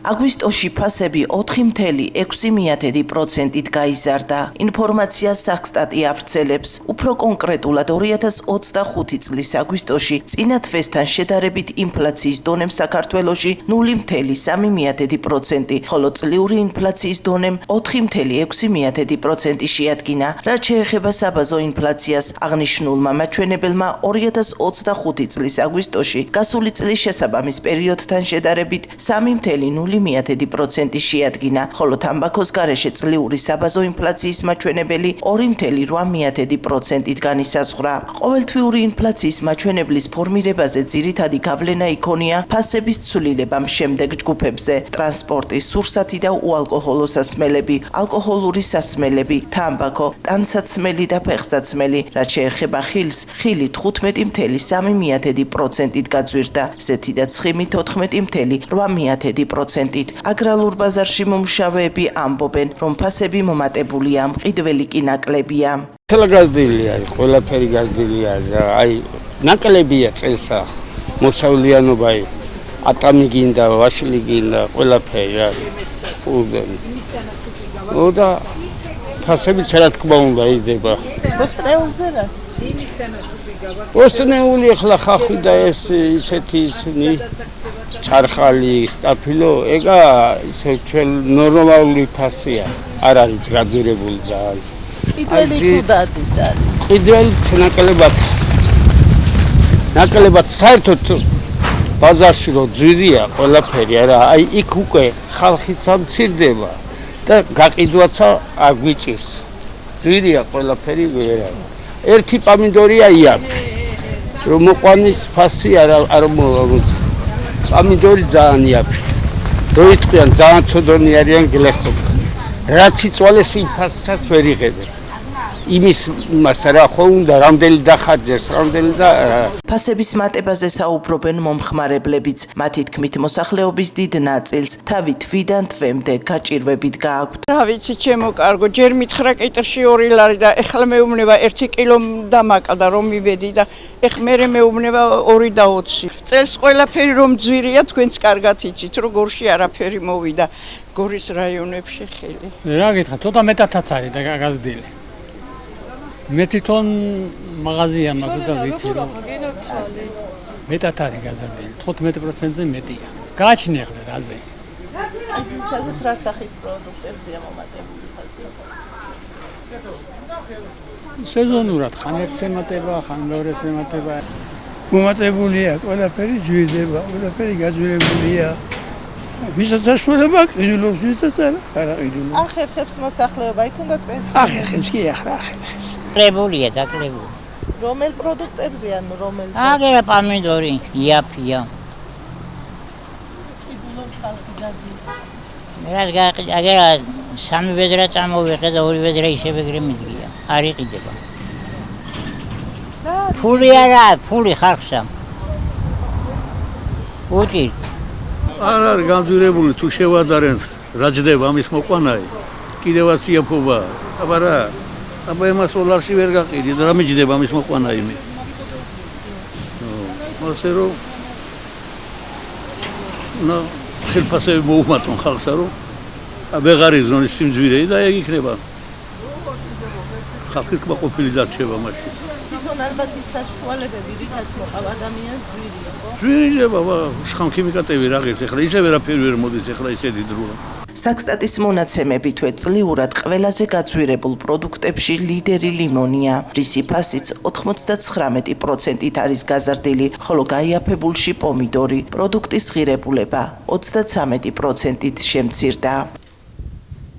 აგვისტოში ფასები 4,6%-ით გაიზარდა. ინფორმაცია სახსტატი ავრცელებს. უფრო კონკრეტულად 2025 წლის აგვისტოში წინა თვესთან შედარებით ინფლაციის დონემ საქართველოში 0,3%, ხოლო წლიური ინფლაციის დონემ 4,6% შეადგინა. რაც შეეხება საბაზო ინფლაციას, აღნიშნულმა მაჩვენებელმა 2025 წლის აგვისტოში გასული წლის შესაბამის პერიოდთან შედარებით 3,0% შეადგინა, ხოლო თამბაქოს გარეშე წლიური საბაზო ინფლაციის მაჩვენებელი 2,8%-ით განისაზღვრა. ყოველთვიური ინფლაციის მაჩვენებლის ფორმირებაზე ძირითადი გავლენა იქონია ფასების ცვლილებამ შემდეგ ჯგუფებზე: ტრანსპორტი, სურსათი და უალკოჰოლო სასმელები, ალკოჰოლური სასმელები, თამბაქო, ტანსაცმელი და ფეხსაცმელი. რაც შეეხება ხილს, ხილი 15,3%-ით გაძვირდა, ზეთი და ცხიმი 14,8%-ით. აგრარულ ბაზარში მომუშავეები ამბობენ, რომ ფასები მომატებულია, მყიდველი კი ნაკლებია. გაზრდილი არის, ყველაფერი გაზრდილი არის. აი, ნაკლებია წელსა. მოსავლიანობა ატამი გინდა, ვაშლი გინდა, ყველაფერი არის. და ფასებიც რა თქმა უნდა იზრდება. ბოსტრეულზე რას? ბოსტრეული ახლა ხახვი და ეს ისეთი ისინი ჩარხალი, სტაფილო, ეგა ისე ჩვენ ნორმალური ფასია. არ არის გაძვირებული ძალიან. ყიდველი თუ დადის არის. ყიდველი ნაკლებად საერთოდ ბაზარში რო ძვირია ყველაფერი არა, აი იქ უკვე ხალხიც ამცირდება და გაყიდვაცა აგვიჭირს. ძვირია ყველაფერი ვერ არის. ერთი პამინდორია იაფი. რომ მოყვანის ფასი არ მოვაგოთ. პამინდორი ძალიან იაფი. რო იტყვიან ძალიან ცოდნი არიან გლეხობა. რაც იწვალეს იმ ფასსაც ვერ იღებენ. იმის მასარა ხო უნდა რამდენი დახარჯეს, რამდენი და ფასების მატებაზე საუბრობენ მომხმარებლებიც. მათი თქმით, მოსახლეობის დიდ ნაწილს თავი თვიდან თვემდე გაჭირვებით გააქვთ. რა ვიცი, ჩემო კარგო, ჯერ მითხრა კიტრში 2 ლარი და ეხლა მეუბნება 1 კილო დამაკდა რომ მივედი და ეხ მერე მეუბნება 2 და 20. წელს ყველაფერი რომ ძვირია, თქვენც კარგად იცით, რომ გორში არაფერი მოვიდა. გორის რაიონებში ხელი. რა გითხრა, ცოტა მეტათაც არის და გაზრდილი. მე თვითონ მაღაზია მაქვს და ვიცი რომ მეტად არის გაზრდილი, 15%-ზე მეტია. გააჩნია ხოლმე რაზე. ძირითადად რა სახის პროდუქტებზეა მომატებული ფასი? სეზონურად ხან ერთს ემატება, ხან მეორეს ემატება. მომატებულია, ყველაფერი ძვირდება, ყველაფერი გაძვირებულია. ვისაც საშუალება ყიდულობს, ვისაც არა ყიდულობს. ახერხებს მოსახლეობა, თუნდაც პენსიონერი. ახერხებს კი ახლა ახერხებს. კლებულია დაკლებული. რომელ პროდუქტებზე, ანუ რომელ? აგერა პამინდორი, იაფია. ყიდულობს ხალხი გადის. აგერა 3 ვედრა წამოვიღე და 2 ვედრა ისევ ეგრე მიდგია. არ იყიდება. ფული არა, ფული ხალხსა. უჭირ. არ არის გამძვირებული, თუ შევადარენ რა ჯდება ამის მოყვანაი. კიდევაც იაფობა. აბა რა? აბა იმას ოლარში ვერ გაყიდი და რა მიჯდება ამის მოყვანა იმე. ასე რომ ხელფასები მოუმატონ ხალხსა რომ ვეღარიზონ ის სიმძვირეი და ეგ იქნება. ხალხი კმაყოფილი დარჩება მაშინ. თვითონ ალბათ ის საშუალებები, რითაც მოყავ ადამიანს ძვირია, ხო? ძვირია ბაბა, შხამქიმიკატები რაღაც ეხლა ისევ ვერაფერი ვერ მოდის ეხლა ისეთი დროა. საქსტატის მონაცემებით წლიურად ყველაზე გაძვირებულ პროდუქტებში ლიდერი ლიმონია, რისი ფასიც 99%-ით არის გაზრდილი, ხოლო გაიაფებულში პომიდორი, პროდუქტის ღირებულება 33%-ით შემცირდა.